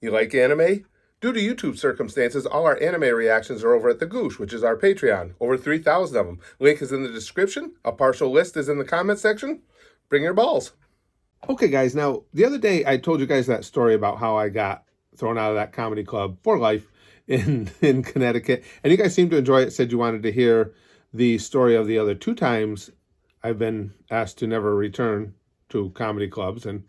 You like anime? Due to YouTube circumstances, all our anime reactions are over at the Goosh, which is our Patreon. Over 3,000 of them. Link is in the description. A partial list is in the comment section. Bring your balls. Okay, guys. Now, the other day I told you guys that story about how I got thrown out of that comedy club for life in Connecticut. And you guys seemed to enjoy it, said you wanted to hear the story of the other 2 times I've been asked to never return to comedy clubs. And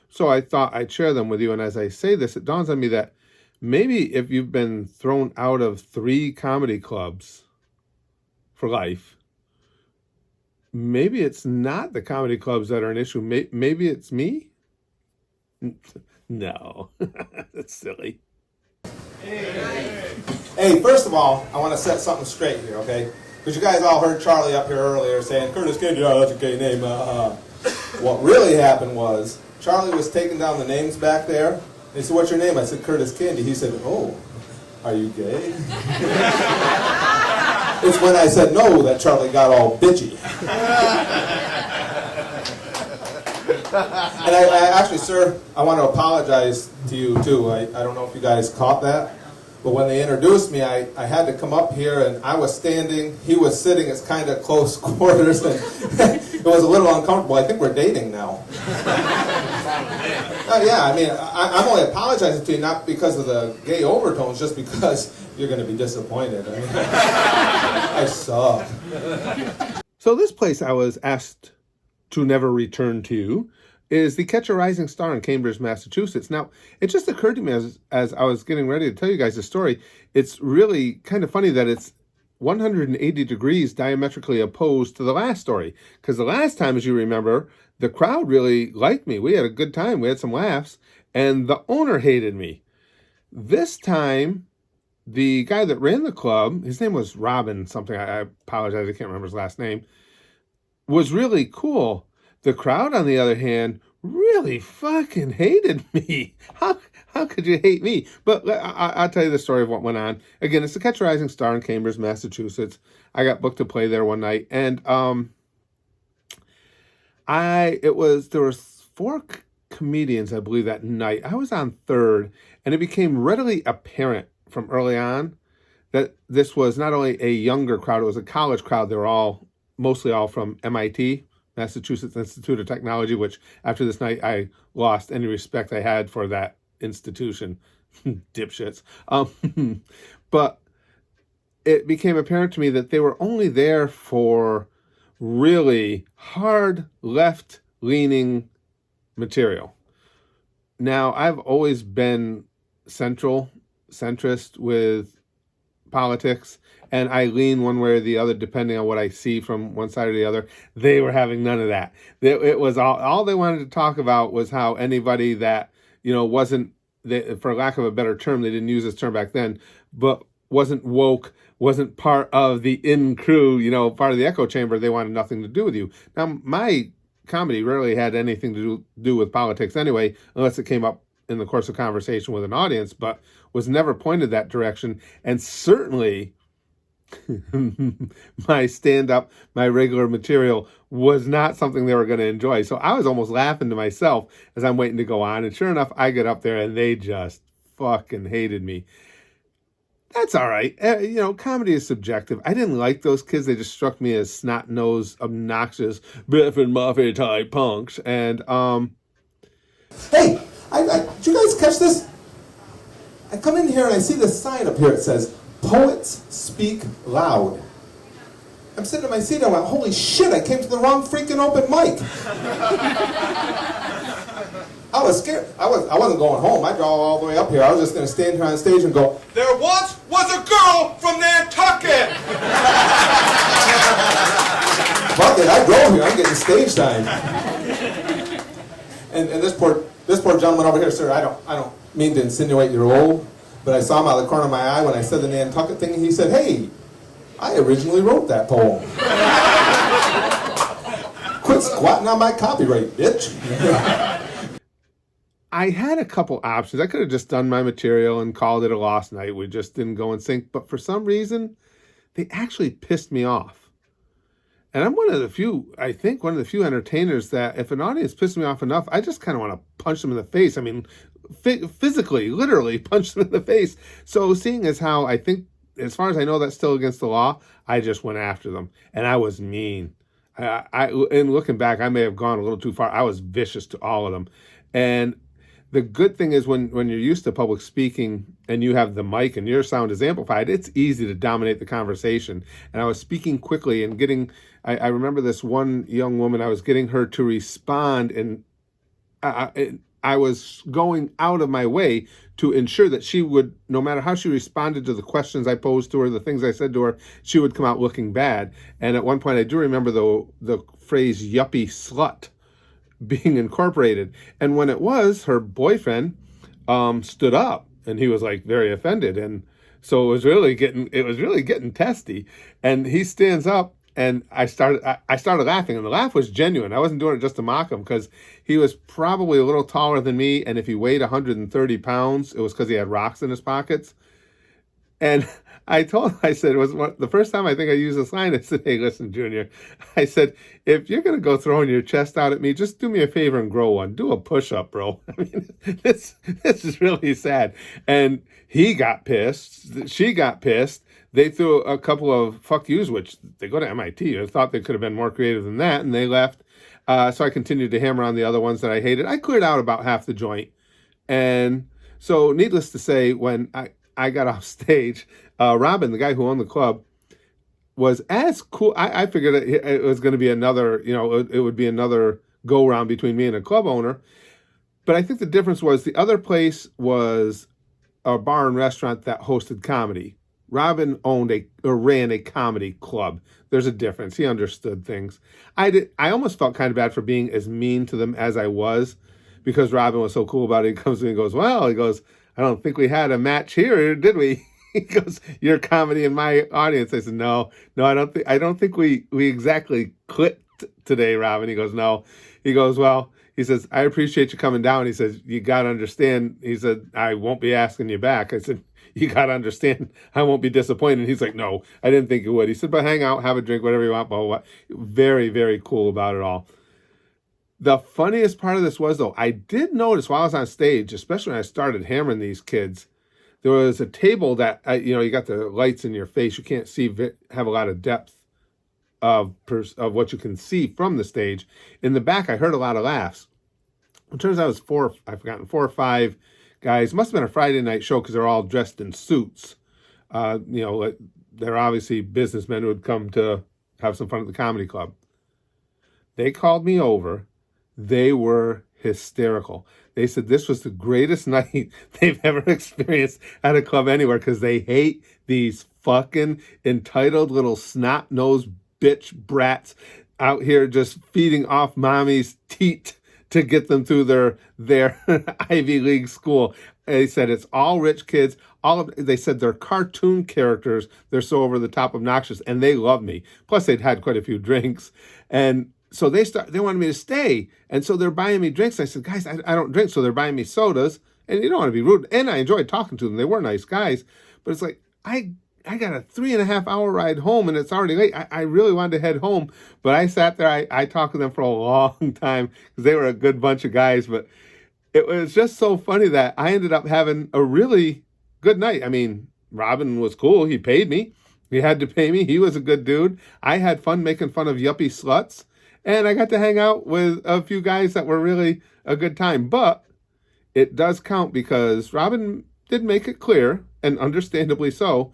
so I thought I'd share them with you. And as I say this, it dawns on me that maybe if you've been thrown out of 3 comedy clubs for life, maybe it's not the comedy clubs that are an issue. Maybe it's me? No, that's silly. Hey, first of all, I want to set something straight here, okay? Because you guys all heard Charlie up here earlier saying, Curtis Kennedy, oh, that's a gay name. What really happened was, Charlie was taking down the names back there. And he said, what's your name? I said, Curtis Kennedy. He said, oh, are you gay? It's when I said no that Charlie got all bitchy. And I actually, sir, I want to apologize to you, too. I don't know if you guys caught that. But when they introduced me, I had to come up here, and I was standing. He was sitting. It's kind of close quarters, and it was a little uncomfortable. I think we're dating now. Yeah, I mean, I'm only apologizing to you not because of the gay overtones, just because you're going to be disappointed. I mean, I suck. So this place I was asked to never return to is the Catch a Rising Star in Cambridge, Massachusetts. Now, it just occurred to me as I was getting ready to tell you guys the story, it's really kind of funny that it's 180 degrees diametrically opposed to the last story. Because the last time, as you remember, the crowd really liked me. We had a good time. We had some laughs. And the owner hated me. This time, the guy that ran the club, his name was Robin something. I apologize, I can't remember his last name, was really cool. The crowd, on the other hand, really fucking hated me. How could you hate me? But I'll tell you the story of what went on. Again, it's the Catch a Rising Star in Cambridge, Massachusetts. I got booked to play there one night, and there was 4 comedians, I believe, that night. I was on 3rd, and it became readily apparent from early on that this was not only a younger crowd, it was a college crowd. They were mostly all from MIT, Massachusetts Institute of Technology, which after this night, I lost any respect I had for that institution. Dipshits. But it became apparent to me that they were only there for really hard left-leaning material. Now, I've always been centrist with politics, and I lean one way or the other depending on what I see from one side or the other. They were having none of that. It was all they wanted to talk about was how anybody that, wasn't, for lack of a better term, they didn't use this term back then, but wasn't woke, wasn't part of the in-crew, part of the echo chamber, they wanted nothing to do with you. Now, my comedy rarely had anything to do with politics anyway, unless it came up in the course of conversation with an audience, but was never pointed that direction. And certainly my stand-up, my regular material was not something they were going to enjoy. So I was almost laughing to myself as I'm waiting to go on. And sure enough, I get up there and they just fucking hated me. That's all right. Comedy is subjective. I didn't like those kids. They just struck me as snot-nosed, obnoxious, Biff and Muffy type punks. And, Hey, did you guys catch this? I come in here and I see this sign up here. It says, Poets Speak Loud. I'm sitting in my seat and I went, holy shit, I came to the wrong freaking open mic. I was scared. I wasn't going home. I drove all the way up here. I was just going to stand here on stage and go, there once was a girl from Nantucket. Fuck it, I drove here. I'm getting stage time. And this poor gentleman over here, sir, I don't mean to insinuate you're old, but I saw him out of the corner of my eye when I said the Nantucket thing, and he said, hey, I originally wrote that poem. Quit squatting on my copyright, bitch. I had a couple options. I could have just done my material and called it a lost night. We just didn't go in sync. But for some reason, they actually pissed me off. And I'm one of the few entertainers that if an audience pisses me off enough, I just kind of want to punch them in the face. I mean, physically, literally punched them in the face. So seeing as how I think, as far as I know, that's still against the law, I just went after them, and I was mean. In looking back, I may have gone a little too far. I was vicious to all of them, and the good thing is when you're used to public speaking and you have the mic and your sound is amplified, it's easy to dominate the conversation. And I was speaking quickly and getting. I remember this one young woman. I was getting her to respond, and I was going out of my way to ensure that she would, no matter how she responded to the questions I posed to her, the things I said to her, she would come out looking bad. And at one point, I do remember the phrase "yuppie slut" being incorporated. And when it was, her boyfriend stood up, and he was like very offended. And so it was really getting testy. And he stands up, and I started laughing, and the laugh was genuine. I wasn't doing it just to mock him, because he was probably a little taller than me, and if he weighed 130 pounds, it was because he had rocks in his pockets. And I said, it was the first time I think I used this line. I said, "Hey, listen, Junior," I said, "if you're going to go throwing your chest out at me, just do me a favor and grow one. Do a push-up, bro." I mean, this is really sad. And he got pissed. She got pissed. They threw a couple of fuck yous, which they go to MIT. I thought they could have been more creative than that, and they left. So I continued to hammer on the other ones that I hated. I cleared out about half the joint. And so needless to say, when I got off stage, Robin, the guy who owned the club, was as cool. I figured it was going to be another, it would be another go round between me and a club owner. But I think the difference was the other place was a bar and restaurant that hosted comedy. Robin ran a comedy club. There's a difference. He understood things. I almost felt kind of bad for being as mean to them as I was, because Robin was so cool about it. He comes to me and goes, "Well," he goes, "I don't think we had a match here, did we?" He goes, "Your comedy and my audience." I said, No, I don't think we exactly clicked today, Robin." He goes, "No." He goes, "Well," he says, "I appreciate you coming down." He says, "You got to understand." He said, "I won't be asking you back." I said, "You got to understand, I won't be disappointed." He's like, "No, I didn't think you would." He said, "But hang out, have a drink, whatever you want." Blah, blah, blah. Very, very cool about it all. The funniest part of this was, though, I did notice while I was on stage, especially when I started hammering these kids, there was a table that, you got the lights in your face. You can't have a lot of depth of what you can see from the stage. In the back, I heard a lot of laughs. It turns out it was I've forgotten, 4 or 5 guys. It must have been a Friday night show, because they're all dressed in suits. They're obviously businessmen who had come to have some fun at the comedy club. They called me over. They were hysterical. They said this was the greatest night they've ever experienced at a club anywhere, because they hate these fucking entitled little snot-nosed bitch brats out here just feeding off mommy's teat to get them through their Ivy League school. They said it's all rich kids. They said they're cartoon characters. They're so over the top obnoxious, and they love me. Plus, they'd had quite a few drinks, and so they wanted me to stay, and so they're buying me drinks. I said, "Guys, I don't drink," so they're buying me sodas, and you don't want to be rude. And I enjoyed talking to them. They were nice guys, but it's like I got a 3.5-hour ride home, and it's already late. I really wanted to head home, but I sat there. I talked to them for a long time, because they were a good bunch of guys. But it was just so funny that I ended up having a really good night. I mean, Robin was cool. He paid me. He had to pay me. He was a good dude. I had fun making fun of yuppie sluts. And I got to hang out with a few guys that were really a good time. But it does count, because Robin did make it clear, and understandably so,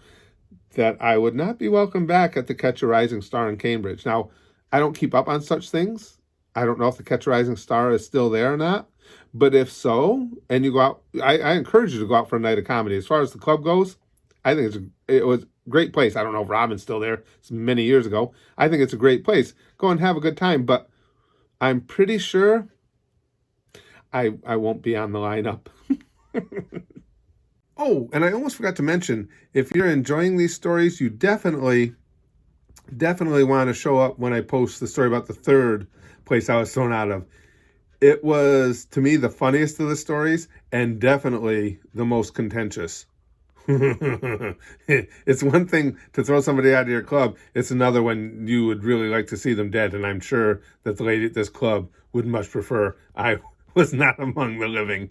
that I would not be welcome back at the Catch a Rising Star in Cambridge. Now, I don't keep up on such things. I don't know if the Catch a Rising Star is still there or not. But if so, and you go out, I encourage you to go out for a night of comedy. As far as the club goes, I think it was a great place. I don't know if Robin's still there. It's many years ago. I think it's a great place. Go and have a good time. But I'm pretty sure I won't be on the lineup. Oh, and I almost forgot to mention, if you're enjoying these stories, you definitely want to show up when I post the story about the third place I was thrown out of. It was, to me, the funniest of the stories, and definitely the most contentious. It's one thing to throw somebody out of your club. It's another when you would really like to see them dead, and I'm sure that the lady at this club would much prefer I was not among the living.